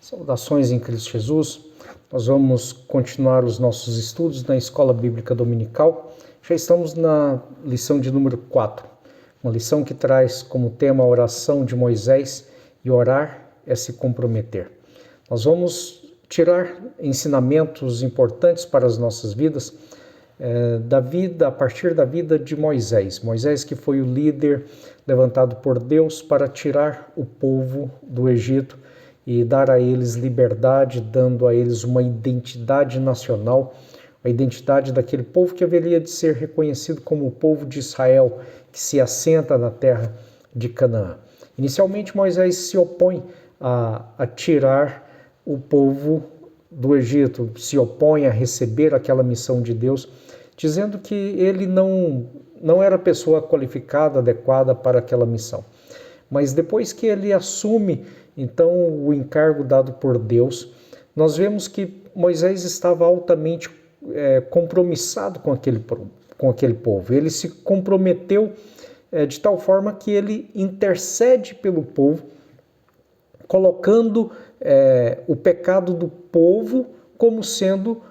Saudações em Cristo Jesus. Nós vamos continuar os nossos estudos na Escola Bíblica Dominical. Já estamos na lição de número 4, uma lição que traz como tema a oração de Moisés, e orar é se comprometer. Nós vamos tirar ensinamentos importantes para as nossas vidas, a partir da vida de Moisés. Moisés, que foi o líder levantado por Deus para tirar o povo do Egito e dar a eles liberdade, dando a eles uma identidade nacional, a identidade daquele povo que haveria de ser reconhecido como o povo de Israel, que se assenta na terra de Canaã. Inicialmente, Moisés se opõe a tirar o povo do Egito, se opõe a receber aquela missão de Deus, dizendo que ele não era a pessoa qualificada, adequada para aquela missão. Mas depois que ele assume, então, o encargo dado por Deus, nós vemos que Moisés estava altamente compromissado com aquele povo. Ele se comprometeu de tal forma que ele intercede pelo povo, colocando o pecado do povo como sendo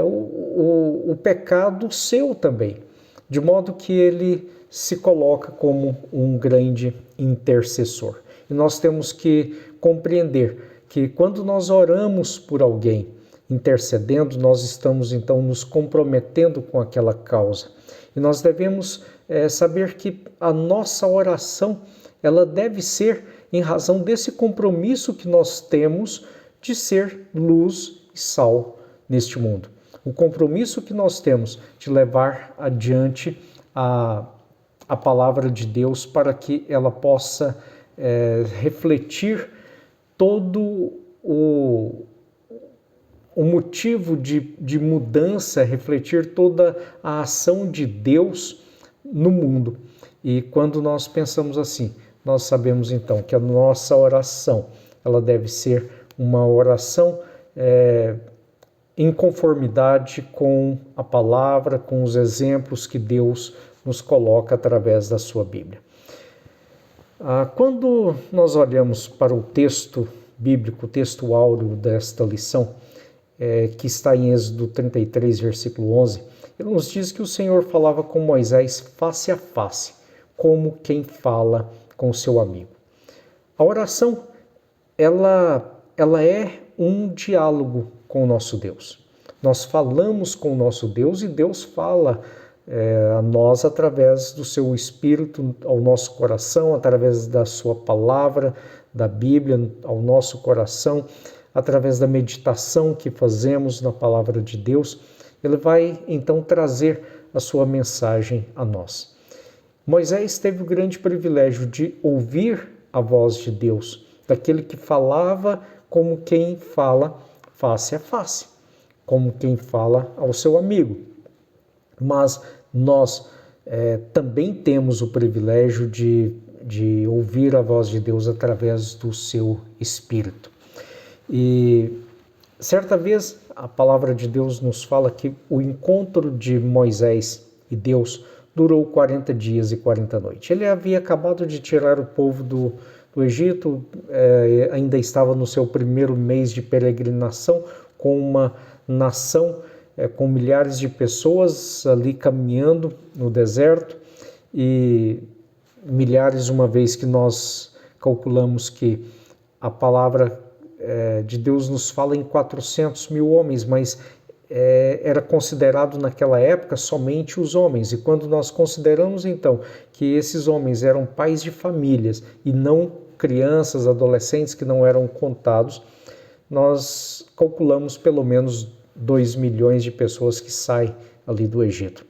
o pecado seu também, de modo que ele se coloca como um grande intercessor. E nós temos que compreender que quando nós oramos por alguém, intercedendo, nós estamos então nos comprometendo com aquela causa. E nós devemos saber que a nossa oração, ela deve ser em razão desse compromisso que nós temos de ser luz e sal neste mundo. O compromisso que nós temos de levar adiante a palavra de Deus para que ela possa refletir todo o motivo de mudança, refletir toda a ação de Deus no mundo. E quando nós pensamos assim, nós sabemos então que a nossa oração, ela deve ser uma oração em conformidade com a palavra, com os exemplos que Deus nos coloca através da sua Bíblia. Quando nós olhamos para o texto bíblico, o texto áureo desta lição, que está em Êxodo 33, versículo 11, ele nos diz que o Senhor falava com Moisés face a face, como quem fala com seu amigo. A oração, ela é um diálogo com o nosso Deus. Nós falamos com o nosso Deus e Deus fala a nós através do seu Espírito ao nosso coração, através da sua palavra, da Bíblia ao nosso coração, através da meditação que fazemos na palavra de Deus. Ele vai então trazer a sua mensagem a nós. Moisés teve o grande privilégio de ouvir a voz de Deus, daquele que falava como quem fala face a face, como quem fala ao seu amigo. Mas nós também temos o privilégio de ouvir a voz de Deus através do seu Espírito. E certa vez a palavra de Deus nos fala que o encontro de Moisés e Deus durou 40 dias e 40 noites. Ele havia acabado de tirar o povo do Egito, ainda estava no seu primeiro mês de peregrinação, com uma nação com milhares de pessoas ali caminhando no deserto, e milhares, uma vez que nós calculamos que a palavra de Deus nos fala em 400 mil homens, mas era considerado naquela época somente os homens. E quando nós consideramos então que esses homens eram pais de famílias e não crianças, adolescentes que não eram contados, nós calculamos pelo menos 2 milhões de pessoas que saem ali do Egito.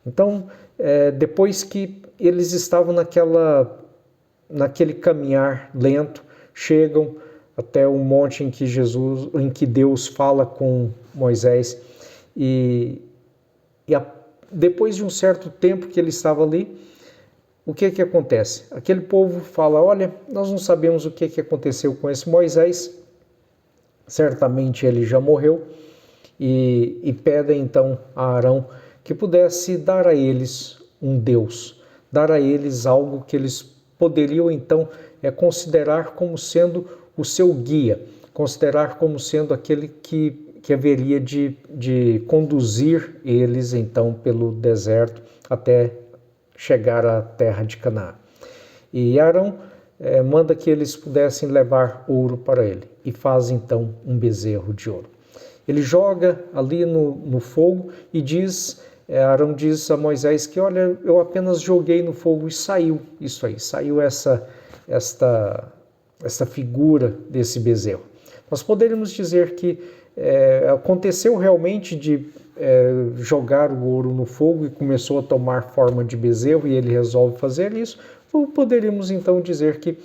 Então, depois que eles estavam naquele caminhar lento, chegam até o monte em que Deus fala com Moisés, e depois de um certo tempo que ele estava ali, o que acontece? Aquele povo fala: olha, nós não sabemos o que aconteceu com esse Moisés, certamente ele já morreu, e pedem então a Arão que pudesse dar a eles um Deus, dar a eles algo que eles poderiam então considerar como sendo o seu guia, considerar como sendo aquele que haveria de conduzir eles então pelo deserto até chegar à terra de Canaã. E Arão manda que eles pudessem levar ouro para ele e faz então um bezerro de ouro. Ele joga ali no fogo e Arão diz a Moisés que, olha, eu apenas joguei no fogo e saiu isso aí, saiu essa figura desse bezerro. Nós poderíamos dizer que aconteceu realmente de jogar o ouro no fogo e começou a tomar forma de bezerro e ele resolve fazer isso, ou poderíamos então dizer que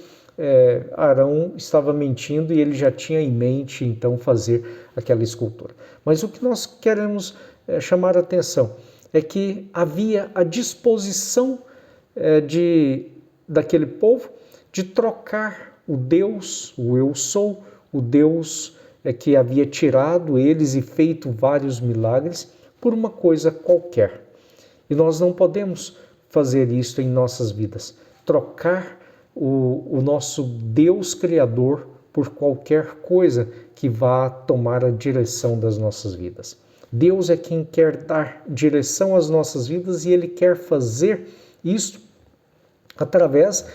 Arão estava mentindo e ele já tinha em mente então fazer aquela escultura. Mas o que nós queremos chamar a atenção é que havia a disposição daquele povo de trocar o Deus, o eu sou, o Deus que havia tirado eles e feito vários milagres, por uma coisa qualquer. E nós não podemos fazer isso em nossas vidas, trocar o nosso Deus Criador por qualquer coisa que vá tomar a direção das nossas vidas. Deus é quem quer dar direção às nossas vidas e Ele quer fazer isso através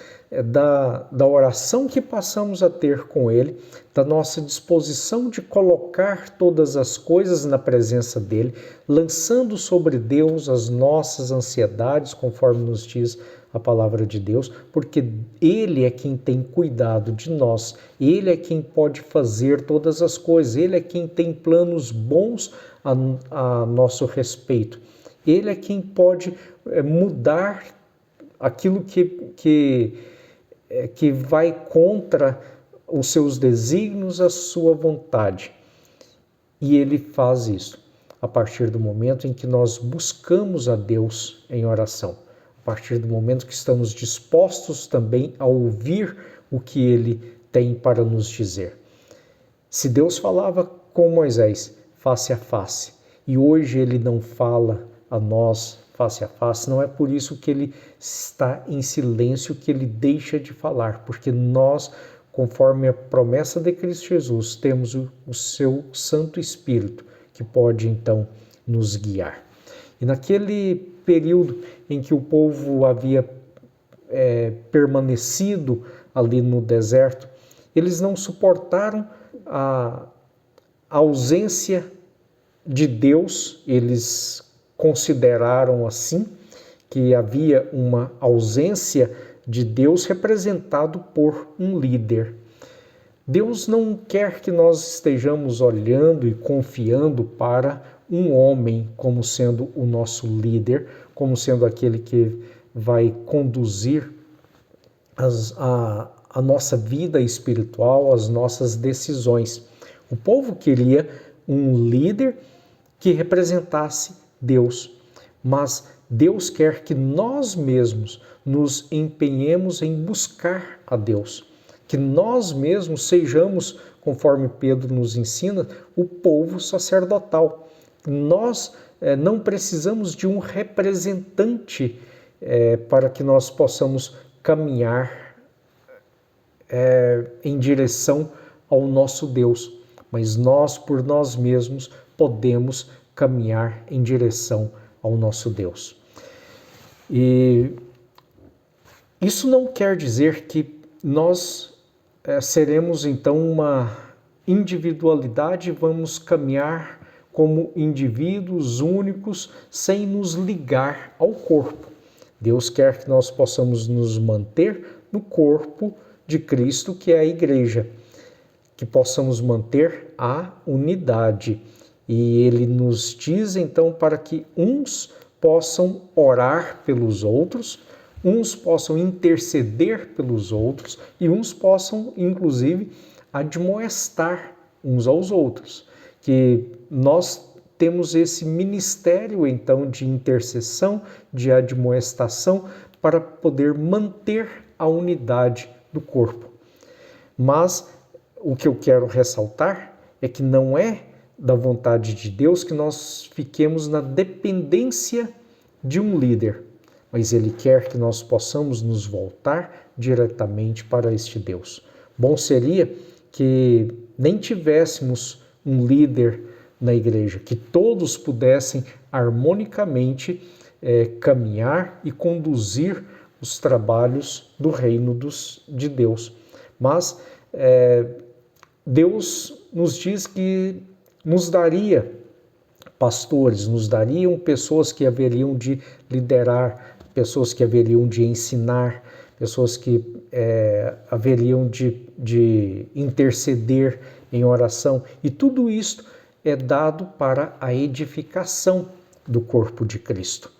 da oração que passamos a ter com Ele, da nossa disposição de colocar todas as coisas na presença dEle, lançando sobre Deus as nossas ansiedades, conforme nos diz a palavra de Deus, porque Ele é quem tem cuidado de nós, Ele é quem pode fazer todas as coisas, Ele é quem tem planos bons a nosso respeito, Ele é quem pode mudar aquilo que vai contra os seus desígnios, a sua vontade. E Ele faz isso a partir do momento em que nós buscamos a Deus em oração, a partir do momento que estamos dispostos também a ouvir o que Ele tem para nos dizer. Se Deus falava com Moisés face a face, e hoje Ele não fala a nós face a face, não é por isso que Ele está em silêncio, que Ele deixa de falar, porque nós, conforme a promessa de Cristo Jesus, temos o seu Santo Espírito, que pode então nos guiar. E naquele período em que o povo havia permanecido ali no deserto, eles não suportaram a ausência de Deus, eles consideraram assim que havia uma ausência de Deus representado por um líder. Deus não quer que nós estejamos olhando e confiando para um homem como sendo o nosso líder, como sendo aquele que vai conduzir a nossa vida espiritual, as nossas decisões. O povo queria um líder que representasse Deus, mas Deus quer que nós mesmos nos empenhemos em buscar a Deus, que nós mesmos sejamos, conforme Pedro nos ensina, o povo sacerdotal. Nós não precisamos de um representante para que nós possamos caminhar em direção ao nosso Deus, mas nós, por nós mesmos, podemos caminhar em direção ao nosso Deus. E isso não quer dizer que nós seremos então uma individualidade, vamos caminhar como indivíduos únicos sem nos ligar ao corpo. Deus quer que nós possamos nos manter no corpo de Cristo, que é a igreja, que possamos manter a unidade. E Ele nos diz então para que uns possam orar pelos outros, uns possam interceder pelos outros e uns possam, inclusive, admoestar uns aos outros. Que nós temos esse ministério, então, de intercessão, de admoestação, para poder manter a unidade do corpo. Mas o que eu quero ressaltar é que não é da vontade de Deus que nós fiquemos na dependência de um líder, mas Ele quer que nós possamos nos voltar diretamente para este Deus. Bom seria que nem tivéssemos um líder na igreja, que todos pudessem harmonicamente caminhar e conduzir os trabalhos do reino de Deus. Mas Deus nos diz que nos daria pastores, nos dariam pessoas que haveriam de liderar, pessoas que haveriam de ensinar, pessoas que haveriam de interceder em oração. E tudo isto é dado para a edificação do corpo de Cristo.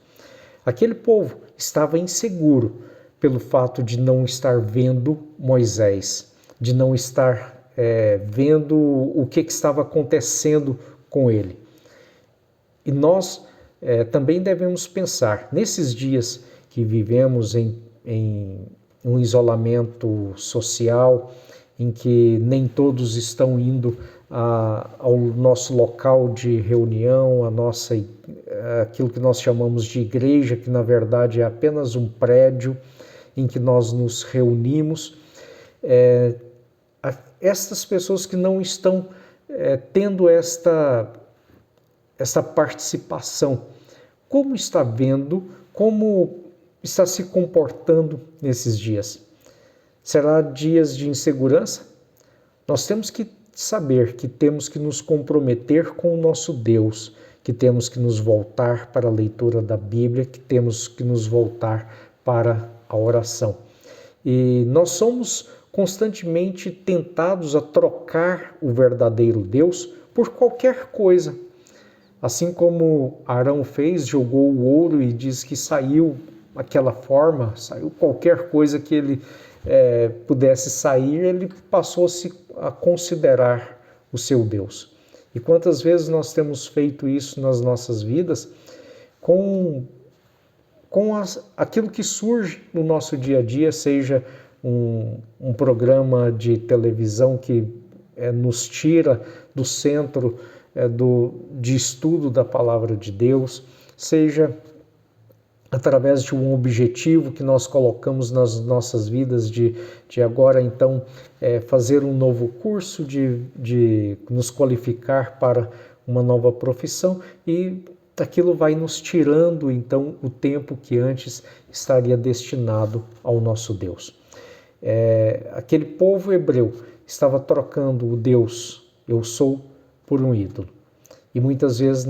Aquele povo estava inseguro pelo fato de não estar vendo Moisés, de não estar vendo o que estava acontecendo com ele. E nós também devemos pensar, nesses dias que vivemos em um isolamento social, em que nem todos estão indo ao nosso local de reunião, aquilo que nós chamamos de igreja, que na verdade é apenas um prédio em que nós nos reunimos. Estas pessoas que não estão tendo esta participação, como está vendo, como está se comportando nesses dias? Será dias de insegurança? Nós temos que saber que temos que nos comprometer com o nosso Deus, que temos que nos voltar para a leitura da Bíblia, que temos que nos voltar para a oração. E nós somos constantemente tentados a trocar o verdadeiro Deus por qualquer coisa. Assim como Arão fez, jogou o ouro e diz que saiu aquela forma, saiu qualquer coisa que ele pudesse sair, ele passou a considerar o seu Deus. E quantas vezes nós temos feito isso nas nossas vidas com aquilo que surge no nosso dia a dia, seja um programa de televisão que nos tira do centro de estudo da palavra de Deus, seja através de um objetivo que nós colocamos nas nossas vidas de agora então fazer um novo curso, de nos qualificar para uma nova profissão, e aquilo vai nos tirando então o tempo que antes estaria destinado ao nosso Deus. Aquele povo hebreu estava trocando o Deus eu sou por um ídolo. E muitas vezes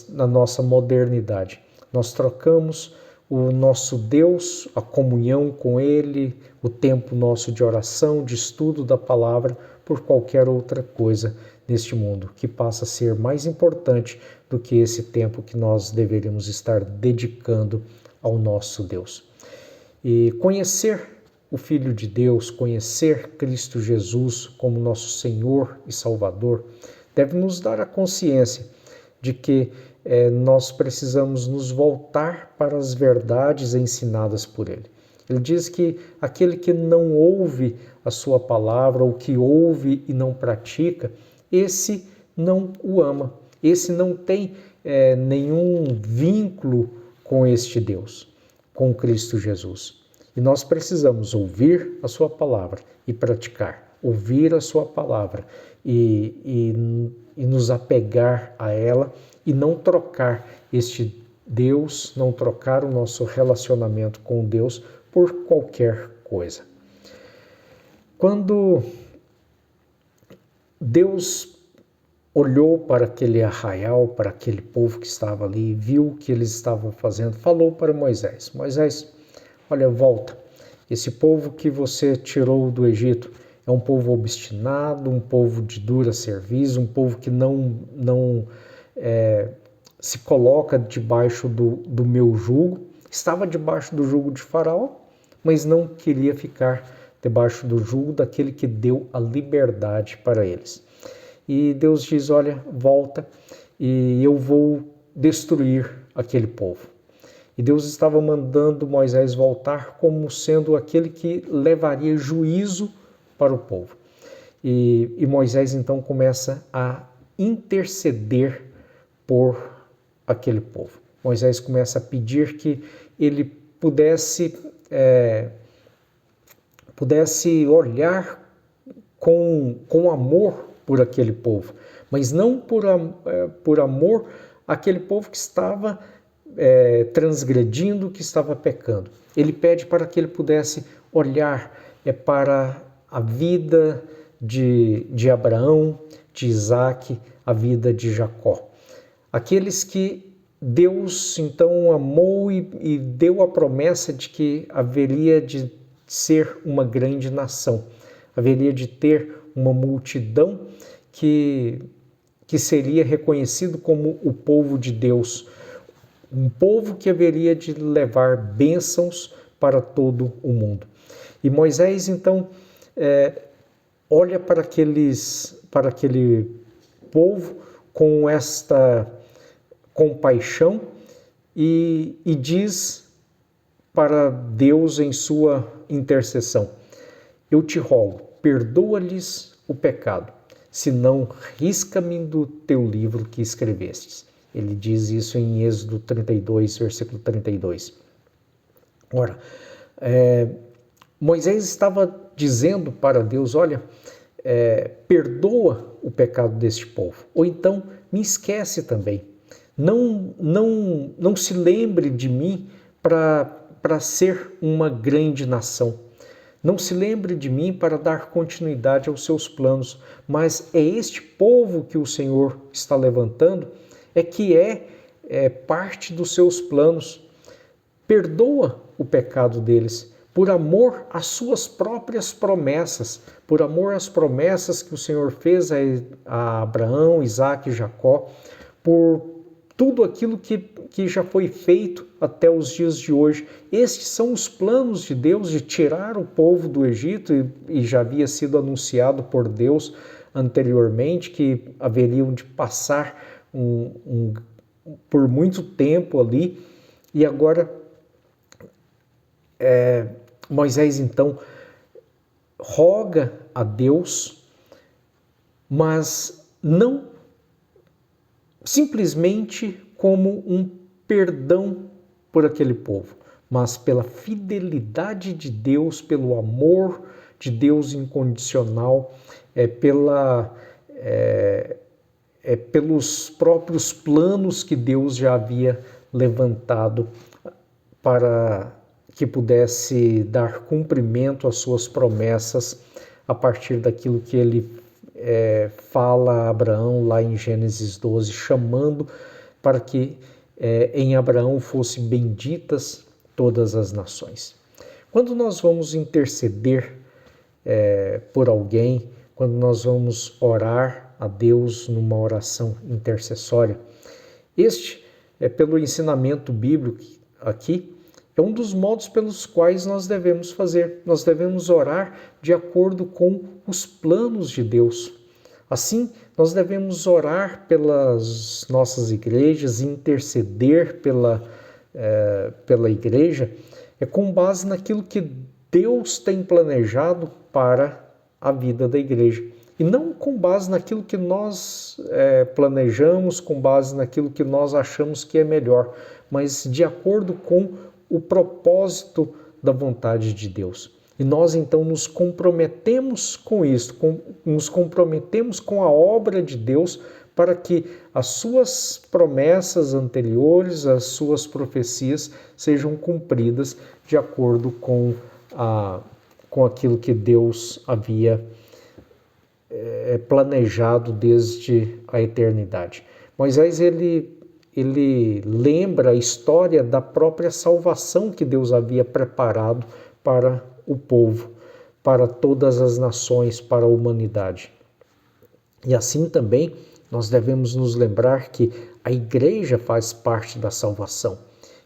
na nossa modernidade nós trocamos o nosso Deus, a comunhão com Ele, o tempo nosso de oração, de estudo da palavra, por qualquer outra coisa neste mundo, que passa a ser mais importante do que esse tempo que nós deveríamos estar dedicando ao nosso Deus. E conhecer o Filho de Deus, conhecer Cristo Jesus como nosso Senhor e Salvador, deve nos dar a consciência de que nós precisamos nos voltar para as verdades ensinadas por Ele. Ele diz que aquele que não ouve a sua palavra, ou que ouve e não pratica, esse não o ama, esse não tem nenhum vínculo com este Deus, com Cristo Jesus. E nós precisamos ouvir a sua palavra e praticar, ouvir a sua palavra e nos apegar a ela, e não trocar este Deus, não trocar o nosso relacionamento com Deus por qualquer coisa. Quando Deus olhou para aquele arraial, para aquele povo que estava ali, viu o que eles estavam fazendo, falou para Moisés: Moisés, olha, volta, esse povo que você tirou do Egito é um povo obstinado, um povo de dura serviço, um povo que não se coloca debaixo do meu jugo. Estava debaixo do jugo de Faraó, mas não queria ficar debaixo do jugo daquele que deu a liberdade para eles. E Deus diz: olha, volta e eu vou destruir aquele povo. E Deus estava mandando Moisés voltar como sendo aquele que levaria juízo para o povo. E Moisés então começa a interceder por aquele povo. Moisés começa a pedir que ele pudesse olhar com amor por aquele povo, mas não por amor àquele povo que estava transgredindo, que estava pecando. Ele pede para que ele pudesse olhar para a vida de Abraão, de Isaac, a vida de Jacó. Aqueles que Deus então amou e deu a promessa de que haveria de ser uma grande nação, haveria de ter uma multidão que seria reconhecido como o povo de Deus, um povo que haveria de levar bênçãos para todo o mundo. E Moisés então olha para aquele povo com esta compaixão e diz para Deus em sua intercessão: eu te rogo, perdoa-lhes o pecado, senão risca-me do teu livro que escrevestes. Ele diz isso em Êxodo 32, versículo 32. Ora, Moisés estava dizendo para Deus: olha, perdoa o pecado deste povo, ou então me esquece também. Não se lembre de mim para ser uma grande nação. Não se lembre de mim para dar continuidade aos seus planos, mas é este povo que o Senhor está levantando, que é parte dos seus planos. Perdoa o pecado deles, por amor às suas próprias promessas, por amor às promessas que o Senhor fez a Abraão, Isaac e Jacó, por tudo aquilo que já foi feito até os dias de hoje. Estes são os planos de Deus de tirar o povo do Egito, e já havia sido anunciado por Deus anteriormente que haveriam de passar por muito tempo ali. E agora Moisés então roga a Deus, mas não simplesmente como um perdão por aquele povo, mas pela fidelidade de Deus, pelo amor de Deus incondicional, pelos próprios planos que Deus já havia levantado para que pudesse dar cumprimento às suas promessas a partir daquilo que ele fala a Abraão lá em Gênesis 12, chamando para que em Abraão fossem benditas todas as nações. Quando nós vamos interceder por alguém, quando nós vamos orar a Deus numa oração intercessória, pelo ensinamento bíblico aqui, é um dos modos pelos quais nós devemos fazer. Nós devemos orar de acordo com os planos de Deus. Assim, nós devemos orar pelas nossas igrejas, interceder pela igreja, com base naquilo que Deus tem planejado para a vida da igreja. E não com base naquilo que nós planejamos, com base naquilo que nós achamos que é melhor, mas de acordo com o propósito da vontade de Deus. E nós então nos comprometemos com isso, nos comprometemos com a obra de Deus para que as suas promessas anteriores, as suas profecias sejam cumpridas de acordo com aquilo que Deus havia planejado desde a eternidade. Moisés, ele lembra a história da própria salvação que Deus havia preparado para o povo, para todas as nações, para a humanidade. E assim também nós devemos nos lembrar que a igreja faz parte da salvação,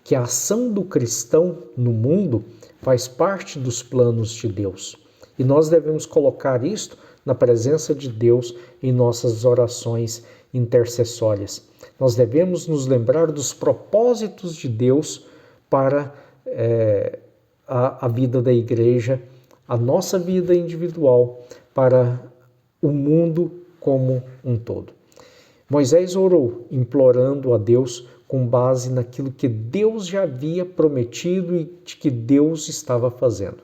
que a ação do cristão no mundo faz parte dos planos de Deus. E nós devemos colocar isto na presença de Deus em nossas orações intercessórias. Nós devemos nos lembrar dos propósitos de Deus para a vida da igreja, a nossa vida individual, para o mundo como um todo. Moisés orou, implorando a Deus com base naquilo que Deus já havia prometido e de que Deus estava fazendo.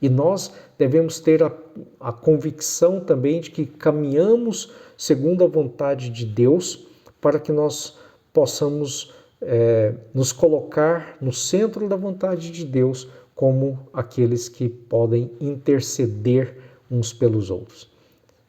E nós devemos ter a convicção também de que caminhamos segundo a vontade de Deus para que nós possamos nos colocar no centro da vontade de Deus como aqueles que podem interceder uns pelos outros.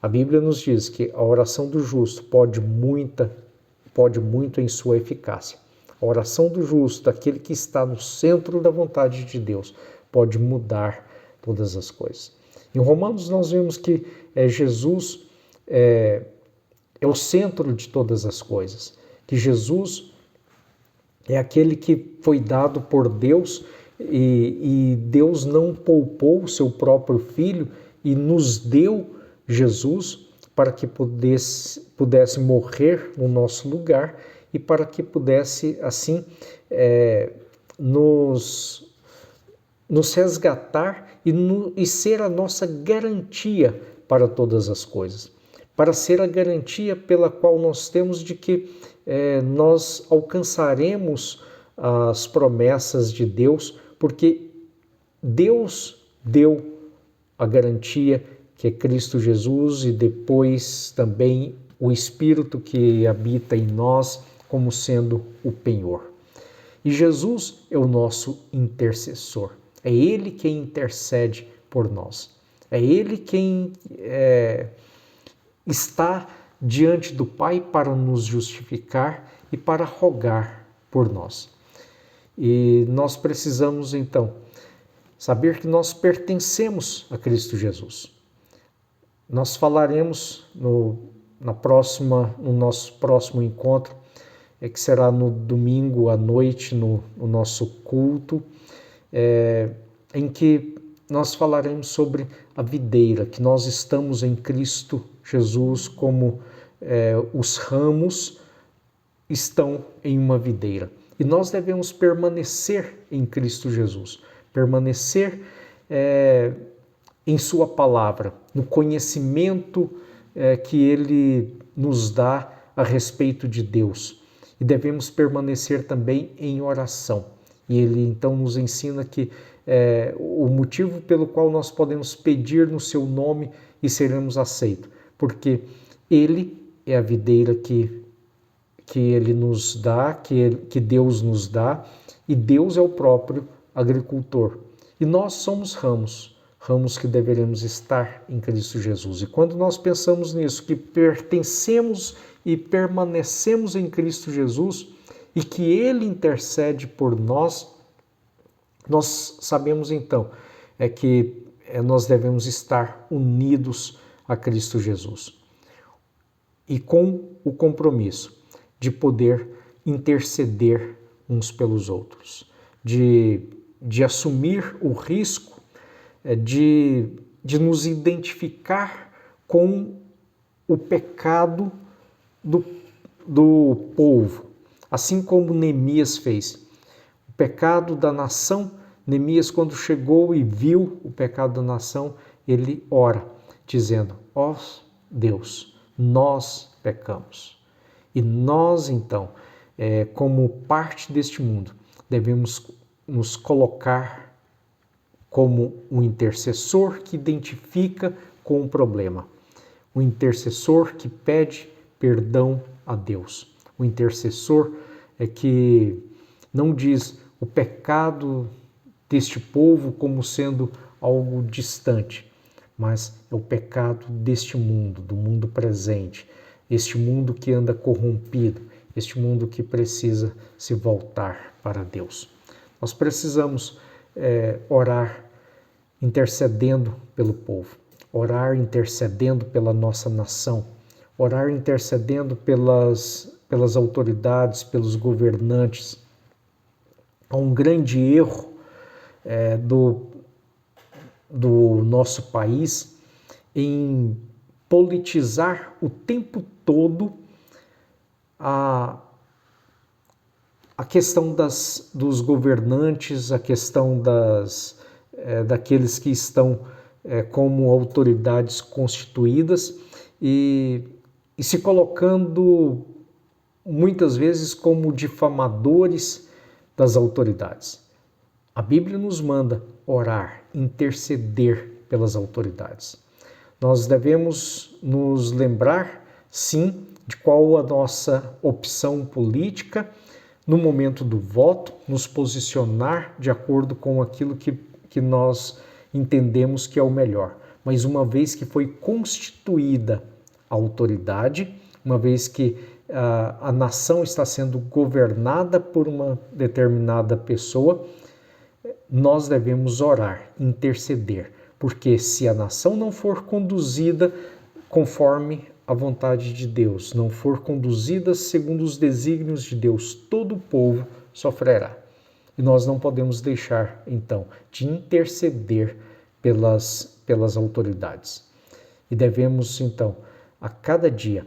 A Bíblia nos diz que a oração do justo pode muito em sua eficácia. A oração do justo, daquele que está no centro da vontade de Deus, pode mudar todas as coisas. Em Romanos nós vemos que Jesus é o centro de todas as coisas, que Jesus é aquele que foi dado por Deus e Deus não poupou o seu próprio Filho e nos deu Jesus para que pudesse morrer no nosso lugar e para que pudesse, assim, nos resgatar e ser a nossa garantia para todas as coisas. Para ser a garantia pela qual nós temos de que nós alcançaremos as promessas de Deus, porque Deus deu a garantia que é Cristo Jesus e depois também o Espírito que habita em nós como sendo o penhor. E Jesus é o nosso intercessor. É Ele quem intercede por nós. É Ele quem está diante do Pai para nos justificar e para rogar por nós. E nós precisamos, então, saber que nós pertencemos a Cristo Jesus. Nós falaremos no nosso próximo encontro, que será no domingo à noite, no nosso culto, em que nós falaremos sobre a videira, que nós estamos em Cristo Jesus como os ramos estão em uma videira. E nós devemos permanecer em Cristo Jesus, permanecer em sua palavra, no conhecimento que Ele nos dá a respeito de Deus. E devemos permanecer também em oração. E Ele então nos ensina que o motivo pelo qual nós podemos pedir no seu nome e seremos aceitos, porque Ele é a videira que Ele nos dá, que Deus nos dá, e Deus é o próprio agricultor. E nós somos ramos que deveremos estar em Cristo Jesus. E quando nós pensamos nisso, que pertencemos e permanecemos em Cristo Jesus e que Ele intercede por nós, nós sabemos então que nós devemos estar unidos a Cristo Jesus. E com o compromisso de poder interceder uns pelos outros, de assumir o risco de nos identificar com o pecado do povo, assim como Neemias fez. O pecado da nação, Neemias, quando chegou e viu o pecado da nação, ele ora, dizendo: ó Deus, nós pecamos. E nós, então, como parte deste mundo, devemos nos colocar como um intercessor que identifica com o problema, um intercessor que pede perdão a Deus, um intercessor que não diz o pecado deste povo como sendo algo distante, mas é o pecado deste mundo, do mundo presente, este mundo que anda corrompido, este mundo que precisa se voltar para Deus. Nós precisamos orar intercedendo pelo povo, orar intercedendo pela nossa nação, orar intercedendo pelas autoridades, pelos governantes. Há um grande erro do nosso país em politizar o tempo todo a questão dos governantes, a questão daqueles que estão como autoridades constituídas e se colocando muitas vezes como difamadores das autoridades. A Bíblia nos manda orar, interceder pelas autoridades. Nós devemos nos lembrar, sim, de qual a nossa opção política no momento do voto, nos posicionar de acordo com aquilo que nós entendemos que é o melhor. Mas uma vez que foi constituída a autoridade, uma vez que a nação está sendo governada por uma determinada pessoa, nós devemos orar, interceder, porque se a nação não for conduzida conforme a vontade de Deus, não for conduzida segundo os desígnios de Deus, todo o povo sofrerá. E nós não podemos deixar, então, de interceder pelas autoridades. E devemos, então, a cada dia,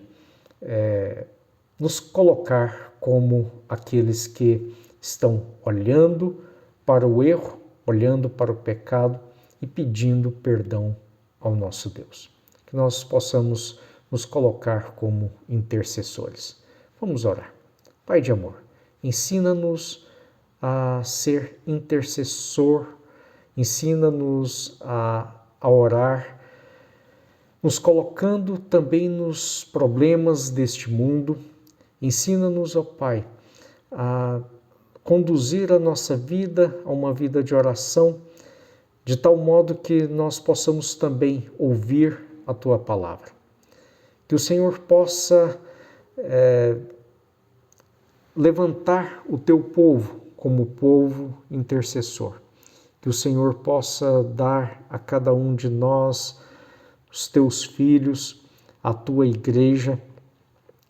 nos colocar como aqueles que estão olhando para o erro, olhando para o pecado e pedindo perdão ao nosso Deus. Que nós possamos nos colocar como intercessores. Vamos orar. Pai de amor, ensina-nos a ser intercessor, ensina-nos a orar, nos colocando também nos problemas deste mundo. Ensina-nos, ó Pai, a conduzir a nossa vida a uma vida de oração, de tal modo que nós possamos também ouvir a Tua palavra. Que o Senhor possa levantar o Teu povo como povo intercessor. Que o Senhor possa dar a cada um de nós, os Teus filhos, a Tua igreja,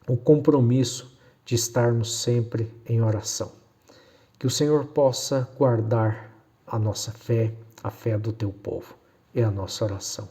o compromisso de estarmos sempre em oração. Que o Senhor possa guardar a nossa fé, a fé do Teu povo. É a nossa oração.